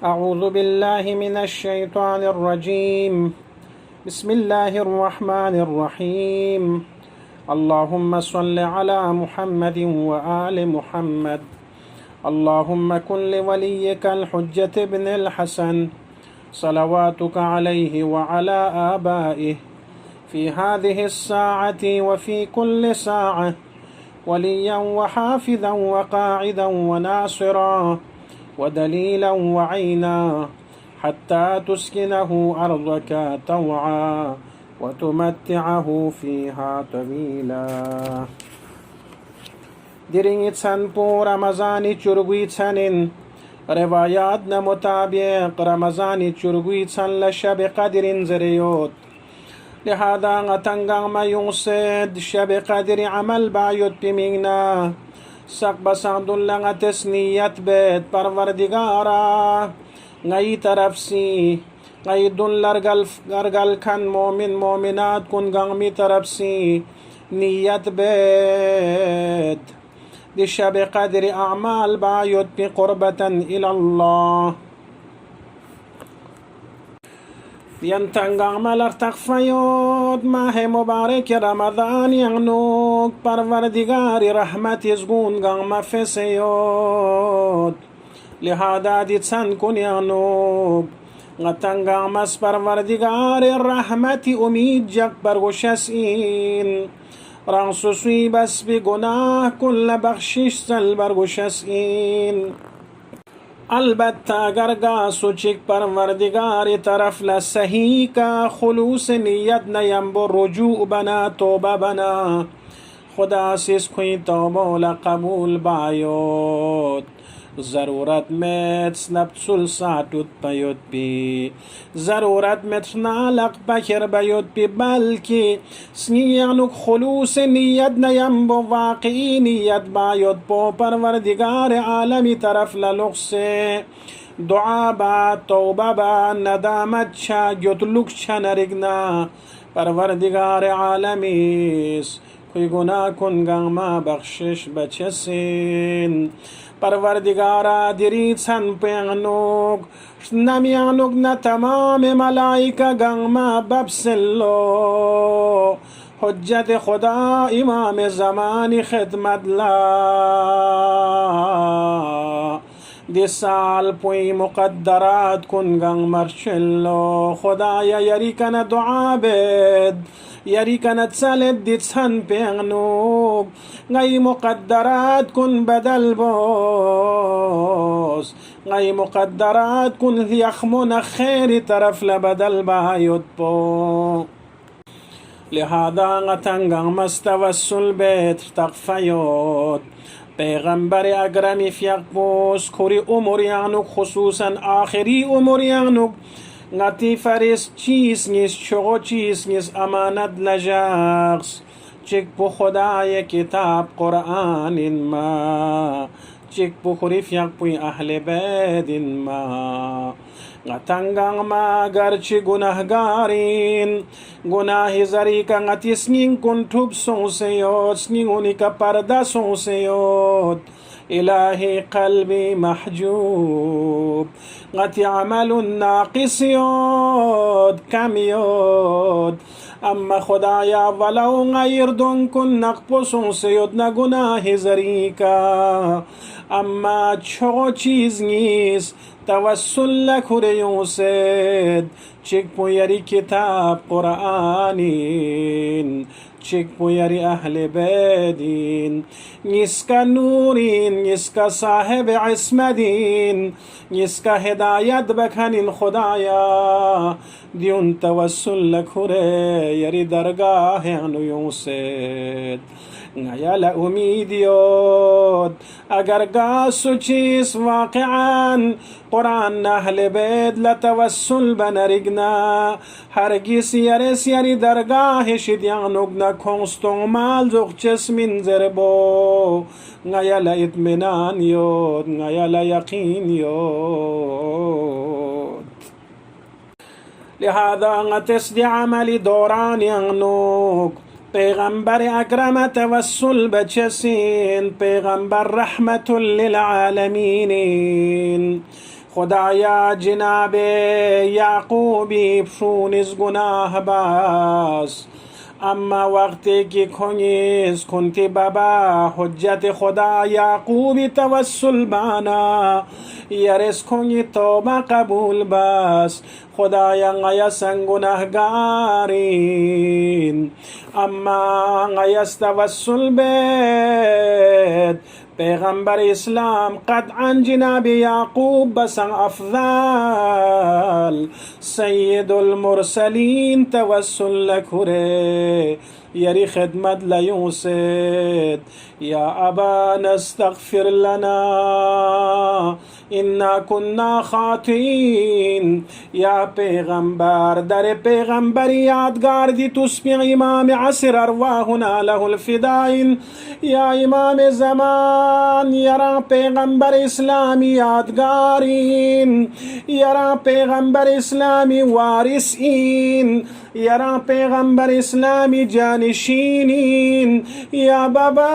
أعوذ بالله من الشيطان الرجيم. بسم الله الرحمن الرحيم. اللهم صل على محمد وآل محمد. اللهم كن لوليك الحجة بن الحسن صلواتك عليه وعلى آبائه في هذه الساعة وفي كل ساعة وليا وحافظا وقاعدا وناصرا ودليلا وعينا حتى تسكنه أرضك طوعا وتمتعه فيها طويلا. Diringitsan po Ramazani churguitsanin روايات مطابق رمضان چرگویتسن لشب قدر زريوت لهذا غتنغ ما ينصد شب قدر عمل بايوت بمينا سقب سعدل لغا تسنيت بيت پروردگارا غي طرفسي غي دن لرگل كان مؤمن مؤمنات كن غمي طرفسي نيت بيت دي شب قدر أعمال بايوت بقربة إلى الله ينتنغ عمل ارتقفيود ماه مبارك رمضان يغنوك پروردگار رحمت يزغون غم فسيود لهذا دي تسن كن يغنوك غتنغ عمس پروردگار الرحمت امید جق برغشسين رانسوسوی بس بگناه كل بخشش سل برغشسين البتہ اگر گاسو چک پروردگار طرف لسہی کا خلوص نیت نیم بو رجوع بنا توبہ بنا خدا سیس کوئی توبہ لقبول بایوت ضرورت میں سنبسل ساتوت پیوت پی ضرورت میں نالق بکر بیوت پی بلکہ سنیانک خلوص نیت نیم بو واقعی نیت بایوت پو پروردگار عالمی طرف للق سے دعا با توبہ با ندامت چھا گتلک چھا نرگنا پروردگار عالمیس کوئی گناہ کن گاما بخشش بچسین پروردگارا درید سن پیغنوک نمیانوک نا تمام ملائکہ گنگما ببسلو حجت خدا امام زمان خدمت لا دی سال پوئی مقدرات کن گنگ مرشلو خدایا یری کن دعا بید یری کن تسلد دی تسن پیغنوک غی مقدرات کن بدل بوس غی مقدرات کن یخمون خیر طرف لبدل بایود بو لہذا غتنگم مستوسل بیت تقفیود پیغمبر اگرمی فیق بوس کوری امور یعنوک خصوصا آخری امور یعنوک غتی فرست چیز نیست چگو چیز نیست امانت لجاقس چک بو خدای کتاب قرآن ما چک بو خریف یک پوی اهل بیت ما غتنگان ما گرچه گناهگارین گناه زری که غتی سنین کن توب سونسیود سنینونی که پرده سونسیود إلهي قلبي محجوب غتي عمل ناقص يود كم يود اما خدایا ولو غیر دن کن نقبسون سید نگناه زریکا اما چو چیز نیست توسل لکریون سید چک پویری کتاب قرآنین چک پویری اهل بیدین نسکا نورین نسکا صاحب عصمدین نسکا هدایت بکنین خدایا دیون توسل لکره یری درگاه انویون سید غیال امیدیود اگر گاسو چیز واقعا قرآن اهل بیت لتوسل بنرگنا هرگیس یری درگاه شدیانوگنا کنستومال زخ چسمین زربو غیال اطمینان یود غیال یقین یود لهذا غتسدی عملی دوران یغنوک پیغمبر اکرم توسل بچسین پیغمبر رحمت للعالمین خدایا جناب یعقوبی پشون از گناه باس، اما وقتی که کنتی بابا حجت خدا یعقوبی توسل بانا یرس کنی توبه قبول باس. خدایا غیسن گناهگارین اما غیس توسل بید پیغمبر اسلام قطعا جناب یعقوب بسن افضل سید المرسلین توسل لکره یری خدمت لیوسد یا ابا نستغفر لنا انا كنا خاطئین. یا پیغمبر در پیغمبر یادگار دی تسبیح امام عصر ارواحنا له الفدائین. یا امام زمان یرا پیغمبر اسلامی یادگارین، یرا پیغمبر اسلامی وارثین، یرا پیغمبر اسلامی جانشینین. یا بابا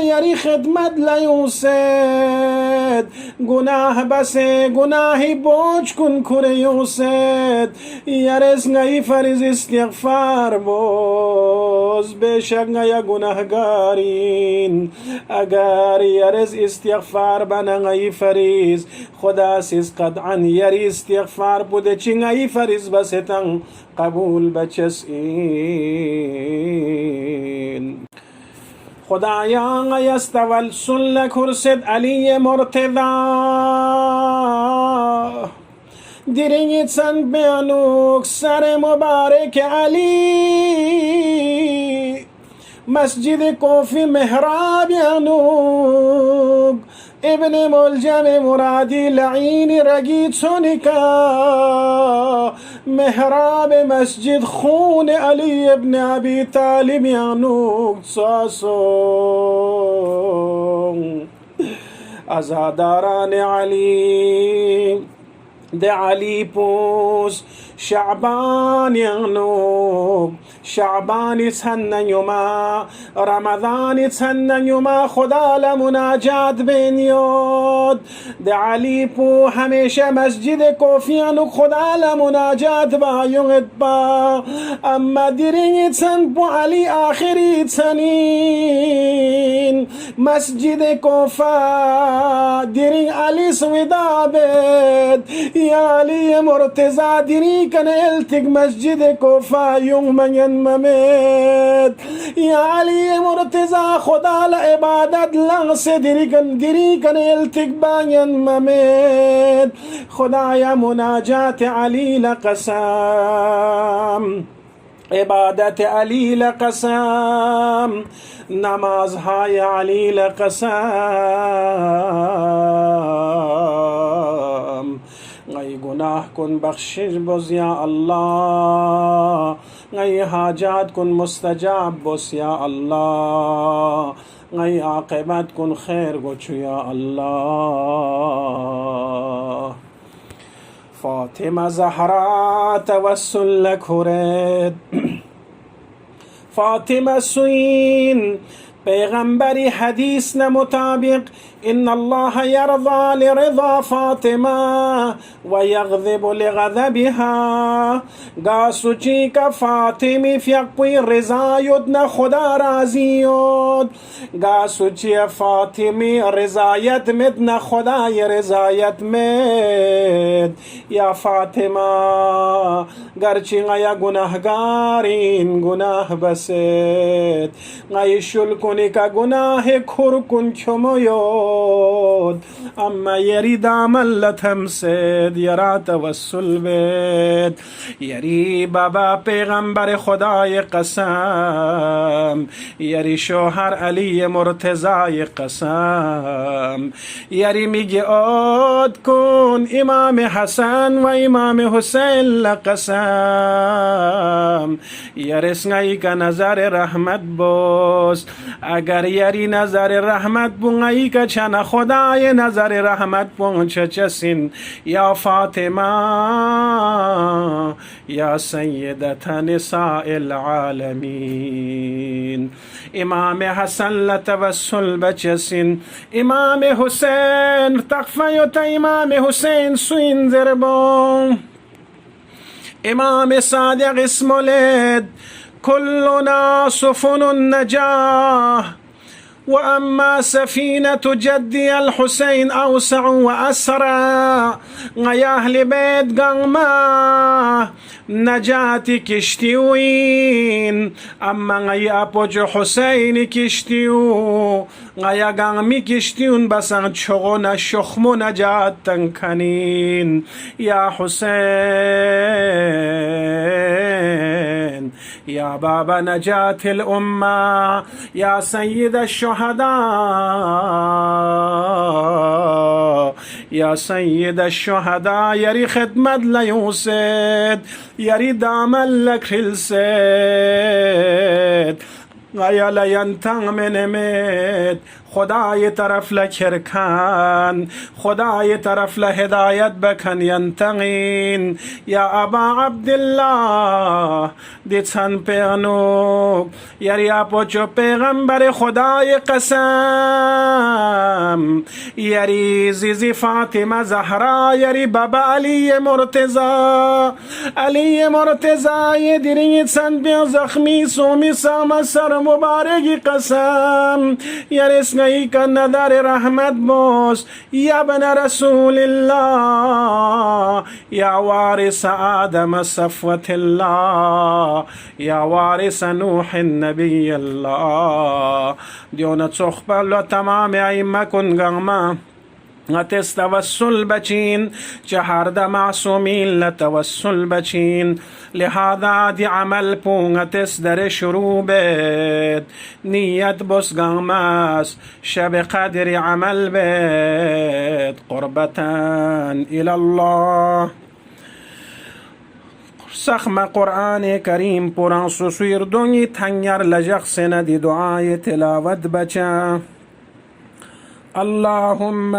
یری خدمت لیوسد گناه بسه گناهی بوج کن کره یوسد یرس نگی فرز استغفار بوز بشک نگی گناهگارین. اگر یرس استغفار بنا نگی فریز خدا سیز قطعا یری استغفار بوده چی نگی فریز بستن قبول بچس این. خدایا یستول سل کرسد علی مرتضا دیرینی چند بیانوک سر مبارک علی مسجد کوفی محراب یانوک ابن ملجم مرادی لعین رگی چونکا محراب مسجد خون علی ابن ابی طالب یانوک ساسون ازاداران علی د علی پوس شعبان یانوک شعبان چند یوما رمضان چند یوما خدا لمناجات بینیود د علی پو همیشه مسجد کوفیانو خدا لمناجات با یونت با اما دیرینی چند پو علی آخری چنین مسجد کوفا دیرین علی سویدا بید یا علی مرتضی دیری کنه التق مسجد کوفا یوم من ممت یا علی مرتضی خدا لعبادت لغس دیری کن التقباین ممت. خدایا مناجات علی لقسم عبادت علی لقسم نمازهای علی لقسم. غی گناه کن بخشش بز یا اللہ غی حاجات کن مستجاب بس یا اللہ غی عاقبت کن خیر گچو یا اللہ. فاطمه زهرا توسل لکرد فاطمه سوین پیغمبری حدیث مطابق ان الله يرضى لرضا فاطمه ويغضب لغضبها. گاسوچی کا فاطمی فیقوی رضایت نه خدا راضیت گاسوچی فاطمی رضایت مد نه خدای رضایت مد. یا فاطمه گرچی غیا گناهگارین گناه بسید غی شل کنی کا گناه کر کن چمویو اما یری دامن لتمسد یرا توسل بید یری بابا پیغمبر خدای قسم یری شوهر علی مرتضی قسم یری میگه عاد کن امام حسن حسن و امام حسین لقسم یرس غی کا نظر رحمت بوست اگر یری نظر رحمت بونگی کا چنا خدای نظر رحمت بون چچسین یا فاطمه یا سیدت نساء العالمین امام حسن لتوسل بچسین امام حسین تقفیت امام حسین سوین ذربون امام صادق اسم ولد كلنا سفن النجاة وأما سفينة جدي الحسين أوسع وأسرع غيا أهل بيت قنما نجاتي كشتيوين أما غيا أبوج حسين كشتيو غيا قنمي كشتيون بسان شغونا شخمو نجات تنكنين يا حسين يا بابا نجاة الأمة يا سيد الشهداء يا سيد الشهداء يري خدمة ليوسد يري دامل لك رلسد غيا لينتم من مد خدای طرف لکرکان خدای طرف لهدایت بکن ینتقین یا ابا عبدالله دیتن پیغنوک یریا پوچو پیغمبر خدای قسم یری زیزی فاطمه زهرا یری بابا علی مرتضی یدیرین سن بیا زخمی سومی سام سر مبارکی قسم یری اسنعی کا نظر رحمت بوس یا ابن رسول الله یا وارث آدم صفوت الله یا وارث نوح النبی الله دیونا تخبل و تمام ائمه کن گغما غتس توسل بچین چهارد معصومین لتوسل بچین لہذا دی عمل پونگتس در شروع بید نیت بس گغماس شب قدر عمل بید قربتان الالله سخم قرآن کریم پران سویر دونی تنگر لجق سندی دعای تلاوت بچا اللهم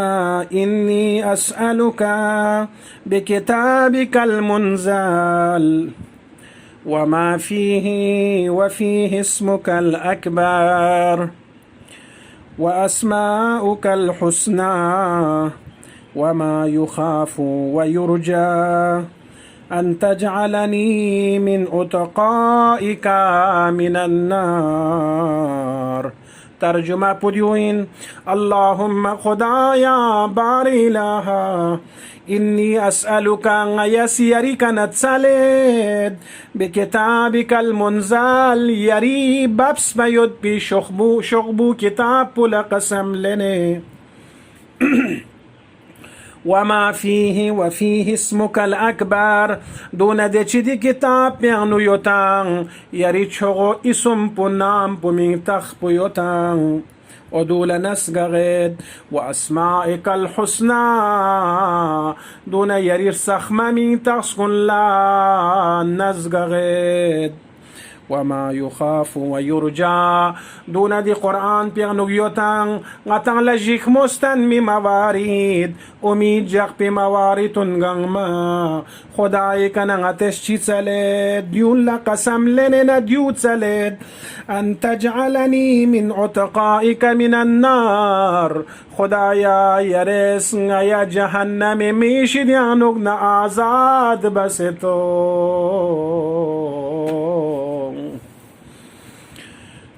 إني أسألك بكتابك المنزل وما فيه وفيه اسمك الأكبر وأسماؤك الحسنى وما يخاف ويرجى أن تجعلني من أتقائك من النار ترجمه پدیوین اللهم خدایا باری الها إني أسألك أن يسيرك نتسالد بكتابك المنزل يري بابس بيد بشخبو كتاب لقسم لني وما فيه وفيه اسمك الأكبر دون دي چدي كتاب بيانو يوتان يري چغو اسم پنام پمين تخ يوتان ودول نسغغد وأسمائك الحسنى دون يري سخم من تسكن لا نسغغد وما يخاف ويرجى دون دي قرآن بيغنوغيوتان غتان لجيك مستن مي موارد امید جق پی مواریتون گنگما خدای کنن اتش چی تسلد دیون لقسم لننا دیو تسلد ان تجعلني من عتقائك من النار خدایا یرس یا جهنم میشید یانوگ نا آزاد بستو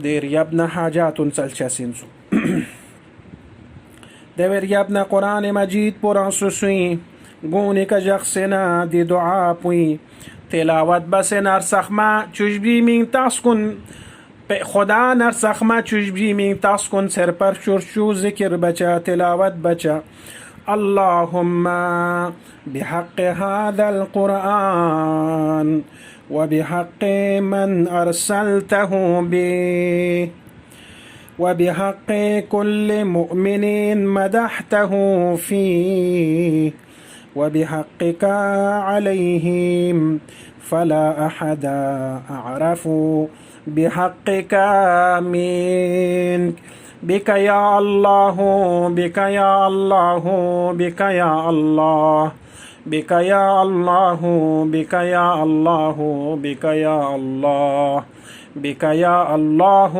دیر یبنا حاجاتون سلچسینزو دور یبنا قرآن مجید پران سوسوی گونی که جخسنا دی دعا پوی تلاوت بس نرسخما چشبی من تاسکن خدا نرسخما چشبی من تاسکن سر پر شرشو ذکر بچا تلاوت بچا اللهم بحق هذا القرآن وبحق من أرسلته به وبحق كل مؤمن مدحته فيه وبحقك عليهم فلا أحد أعرف بحقك منك. بك يا الله، بك يا الله، بك يا الله، بك يا الله، بك يا الله، بك يا الله، بك يا الله،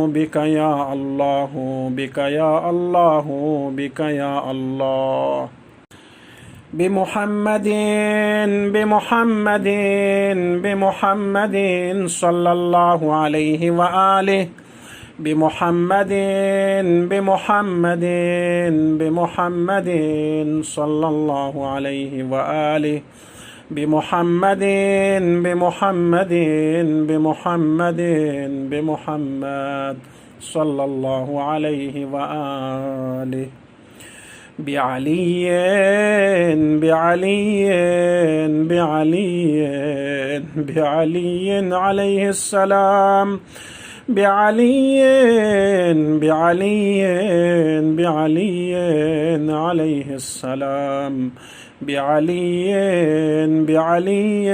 بك يا الله، بك يا الله، بك يا الله. بمحمد بمحمد بمحمد صلى الله عليه وآله، بمحمد بمحمد بمحمد صلى الله عليه وآله، بمحمد بمحمد بمحمد بمحمد صلى الله عليه وآله. بعلي بعلي بعلي بعلي عليه السلام، بعلي بعلي بعلي عليه السلام، بعلي بعلي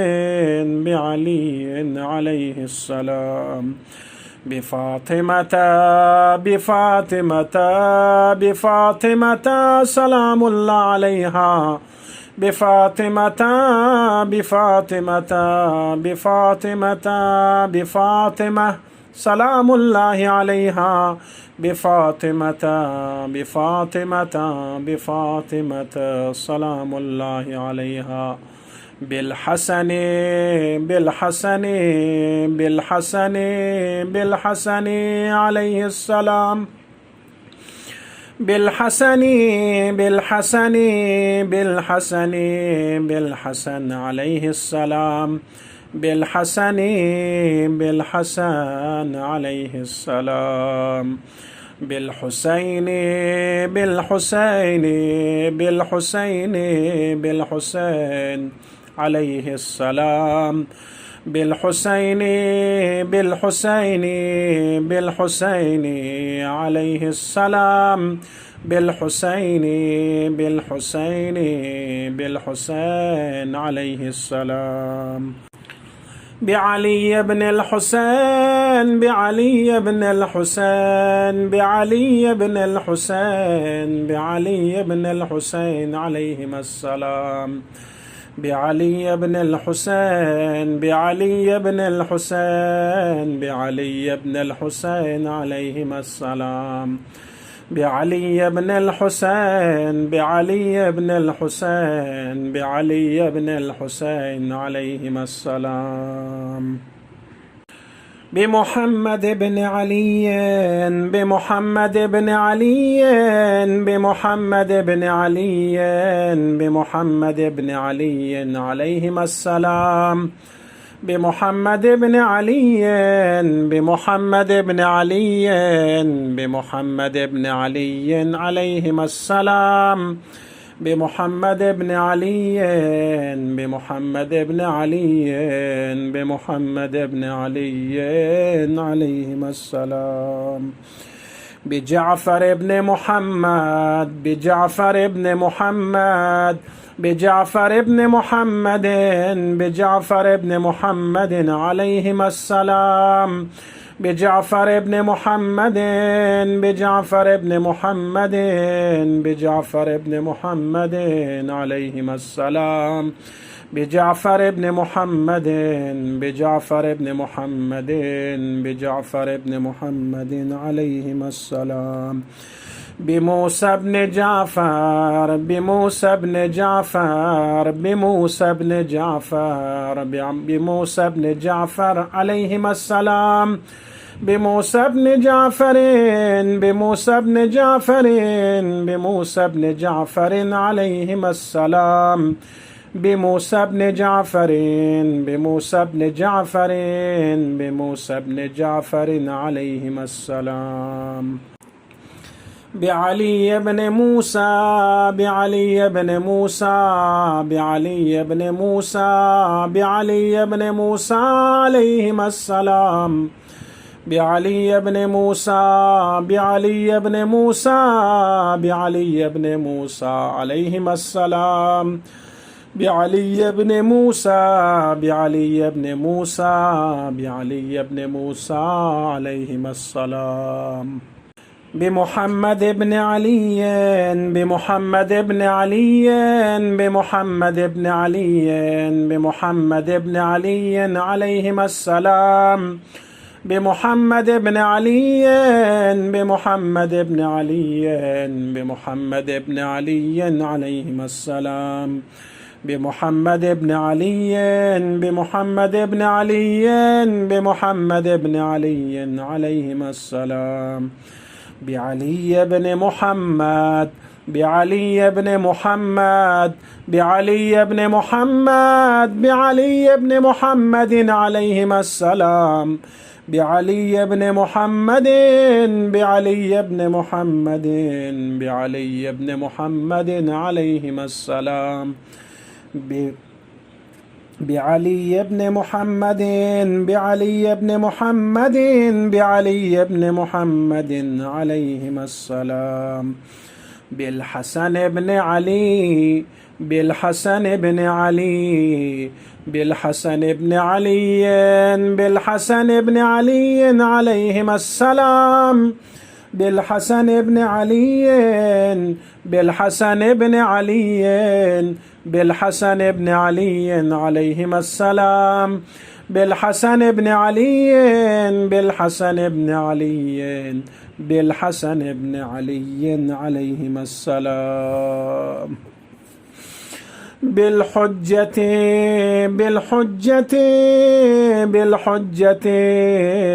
بعلي عليه السلام. بفاطمة بفاطمة بفاطمة سلام الله عليها، بفاطمة بفاطمة بفاطمة بفاطمة سلام الله عليها، بفاطمة بفاطمة بفاطمة سلام الله عليها. بالحسن بالحسن بالحسن بالحسن عليه السلام، بالحسن بالحسن بالحسن بالحسن عليه السلام، بالحسن بالحسن عليه السلام. بالحسين بالحسين بالحسين بالحسين عليه السلام، بالحسين بالحسين بالحسين عليه السلام، بالحسين بالحسين بالحسين عليه السلام. بعلي بن الحسين بعلي بن الحسين بعلي بن الحسين بعلي بن الحسين عليهما السلام، بعلي بن الحسين بعلي بن الحسين بعلي بن الحسين عليهما السلام، بعلي بن الحسين بعلي بن الحسين بعلي بن الحسين عليهما السلام. بمحمد بن علي بمحمد بن علي بمحمد بن علي بمحمد بن علي عليهما السلام، بمحمد بن علي بمحمد بن علي بمحمد بن علي عليهما السلام، بمحمد بن علي بمحمد بن علي بمحمد بن علي عليهما السلام. بجعفر بن محمد بجعفر بن محمد بجعفر بن محمد بجعفر بن محمد عليهما السلام، بجعفر بن محمد بجعفر بن محمد بجعفر بن محمد عليهما السلام، بجعفر بن محمد بجعفر بن محمد بجعفر بن محمد عليهما السلام. بموسى بن جعفر بموسى بن جعفر بموسى بن جعفر بموسى بن جعفر عليهما السلام، بموسى بن جعفر بموسى بن جعفر بموسى بن جعفر عليهما السلام، بموسى بن جعفر بموسى بن جعفر بموسى بن جعفر عليهما السلام. بعلي بن موسى بعلي بن موسى بعلي بن موسى بعلي بن موسى عليهما السلام، بعلي بن موسى بعلي بن موسى بعلي بن موسى عليهما السلام، بعلي بن موسى بعلي بن موسى بعلي بن موسى عليهما السلام. بمحمد بن علي بمحمد بن علي بمحمد بن علي بمحمد بن علي عليهما السلام. بمحمد بن علي بمحمد بن علي بمحمد بن علي عليهما السلام. بمحمد بن علي بمحمد بن علي بمحمد بن علي عليهما السلام. بعلي بن محمد بعلي بن محمد بعلي بن محمد بعلي بن محمد عليهما السلام. بعلي بن محمد بعلي بن محمد بعلي بن محمد عليهما السلام. بعلي بن محمد بعلي بن محمد بعلي بن محمد عليهما السلام. بالحسن بن علي بالحسن بن علي بالحسن بن علي بالحسن بن علي عليهما السلام. بالحسن بن علي بالحسن بن علي بالحسن بن علي عليهما السلام. بالحسن بن علي بالحسن بن علي بالحسن بن علي عليهما السلام. بالحجة بالحجة بالحجة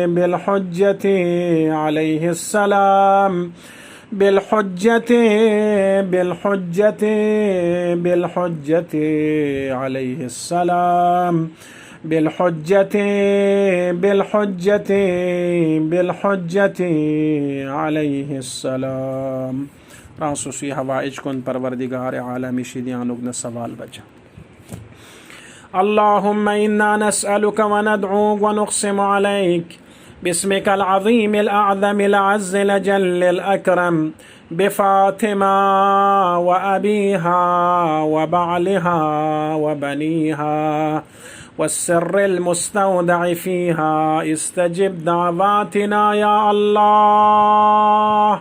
بالحجة عليه السلام. بالحجة بالحجة بالحجة عليه السلام. بالحجة بالحجة بالحجة عليه السلام. رانسوسی حوائج کن پروردگار عالمی شدیانوگن سوال بجا. اللهم إنا نسألك وندعوك ونقسم عليك باسمك العظيم الأعظم الأعز الأجل الأكرم بفاطمة وأبيها وبعلها وبنيها والسر المستودع فيها استجب دعواتنا يا الله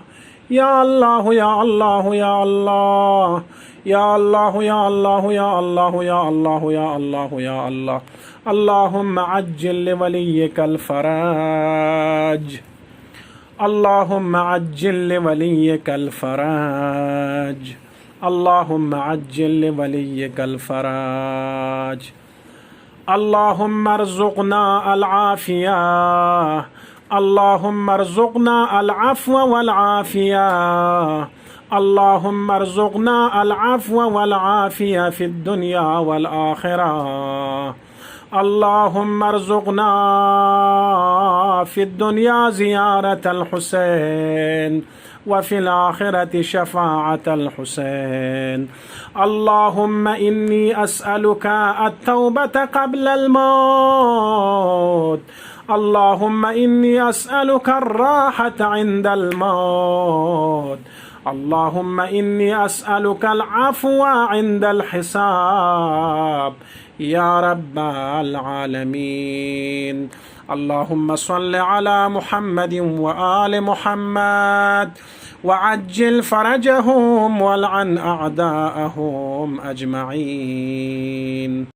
يا الله يا الله يا الله يا الله يا الله يا الله يا الله يا الله يا الله. اللهم عجل لوليك الفرج اللهم عجل لوليك الفرج اللهم عجل لوليك الفرج. اللهم ارزقنا العافية اللهم ارزقنا العفو والعافية اللهم ارزقنا العفو والعافية في الدنيا والآخرة. اللهم ارزقنا في الدنيا زيارة الحسين وفي الآخرة شفاعة الحسين. اللهم إني أسألك التوبة قبل الموت. اللهم إني أسألك الراحة عند الموت. اللهم إني أسألك العفو عند الحساب يا رب العالمين. اللهم صل على محمد وآل محمد وعجل فرجهم والعن أعداءهم أجمعين.